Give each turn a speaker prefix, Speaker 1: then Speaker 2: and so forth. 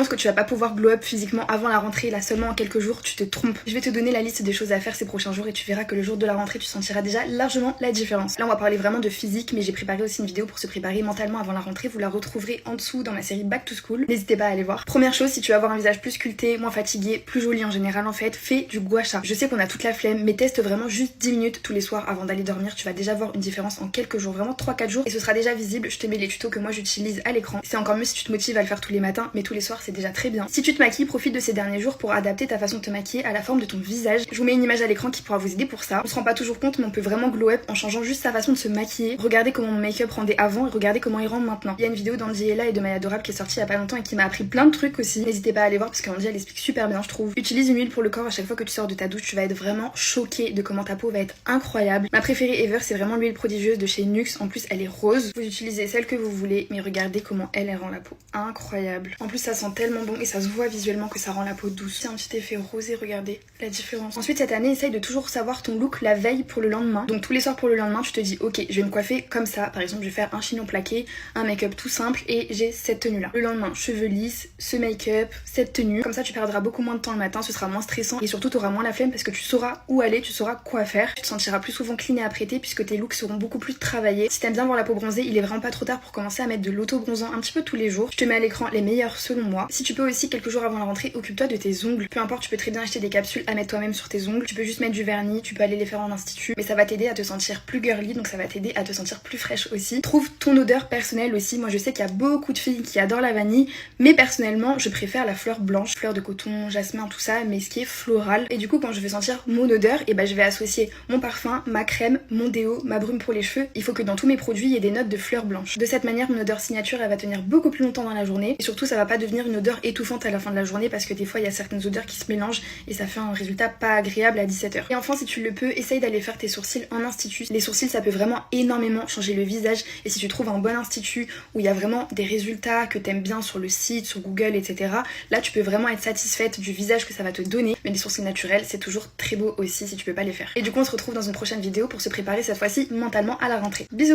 Speaker 1: pense que tu vas pas pouvoir glow up physiquement avant la rentrée, là seulement en quelques jours, tu te trompes. Je vais te donner la liste des choses à faire ces prochains jours et tu verras que le jour de la rentrée tu sentiras déjà largement la différence. Là on va parler vraiment de physique, mais j'ai préparé aussi une vidéo pour se préparer mentalement avant la rentrée, vous la retrouverez en dessous dans ma série Back to School, n'hésitez pas à aller voir. Première chose, si tu veux avoir un visage plus sculpté, moins fatigué, plus joli en général en fait, fais du gua sha. Je sais qu'on a toute la flemme, mais teste vraiment juste 10 minutes tous les soirs avant d'aller dormir, tu vas déjà voir une différence en quelques jours, vraiment 3-4 jours et ce sera déjà visible. Je te mets les tutos que moi j'utilise à l'écran. C'est encore mieux si tu te motives à le faire tous les matins, mais tous les soirs c'est déjà très bien. Si tu te maquilles, profite de ces derniers jours pour adapter ta façon de te maquiller à la forme de ton visage. Je vous mets une image à l'écran qui pourra vous aider pour ça. On se rend pas toujours compte, mais on peut vraiment glow up en changeant juste sa façon de se maquiller. Regardez comment mon make-up rendait avant et regardez comment il rend maintenant. Il y a une vidéo d'Andy Ella et de Maya Adorable qui est sortie il y a pas longtemps et qui m'a appris plein de trucs aussi. N'hésitez pas à aller voir parce qu'Andy elle explique super bien je trouve. Utilise une huile pour le corps à chaque fois que tu sors de ta douche, tu vas être vraiment choqué de comment ta peau va être incroyable. Ma préférée ever c'est vraiment l'huile prodigieuse de chez Nuxe, en plus elle est rose. Vous utilisez celle que vous voulez, mais regardez comment elle rend la peau incroyable. En plus ça sent tellement bon et ça se voit visuellement que ça rend la peau douce. C'est un petit effet rosé, regardez la différence. Ensuite cette année essaye de toujours savoir ton look la veille pour le lendemain. Donc tous les soirs pour le lendemain tu te dis ok je vais me coiffer comme ça, par exemple je vais faire un chignon plaqué, un make-up tout simple et j'ai cette tenue là. Le lendemain cheveux lisses, ce make-up, cette tenue, comme ça tu perdras beaucoup moins de temps le matin, ce sera moins stressant et surtout tu auras moins la flemme parce que tu sauras où aller, tu sauras quoi faire. Tu te sentiras plus souvent clean et apprêté puisque tes looks seront beaucoup plus travaillés. Si t'aimes bien voir la peau bronzée, il est vraiment pas trop tard pour commencer à mettre de l'auto-bronzant un petit peu tous les jours. Je te mets à l'écran les meilleurs selon moi. Si tu peux aussi quelques jours avant la rentrée, occupe-toi de tes ongles. Peu importe, tu peux très bien acheter des capsules à mettre toi-même sur tes ongles. Tu peux juste mettre du vernis, tu peux aller les faire en institut, mais ça va t'aider à te sentir plus girly, donc ça va t'aider à te sentir plus fraîche aussi. Trouve ton odeur personnelle aussi. Moi je sais qu'il y a beaucoup de filles qui adorent la vanille, mais personnellement je préfère la fleur blanche, fleur de coton, jasmin, tout ça, mais ce qui est floral. Et du coup quand je veux sentir mon odeur, et je vais associer mon parfum, ma crème, mon déo, ma brume pour les cheveux. Il faut que dans tous mes produits il y ait des notes de fleurs blanches. De cette manière mon odeur signature elle va tenir beaucoup plus longtemps dans la journée et surtout ça va pas devenir une odeur étouffante à la fin de la journée parce que des fois il y a certaines odeurs qui se mélangent et ça fait un résultat pas agréable à 17h. Et enfin si tu le peux, essaye d'aller faire tes sourcils en institut. Les sourcils ça peut vraiment énormément changer le visage et si tu trouves un bon institut où il y a vraiment des résultats que t'aimes bien sur le site, sur Google, etc. Là tu peux vraiment être satisfaite du visage que ça va te donner. Mais les sourcils naturels c'est toujours très beau aussi si tu peux pas les faire. Et du coup on se retrouve dans une prochaine vidéo pour se préparer cette fois-ci mentalement à la rentrée. Bisous!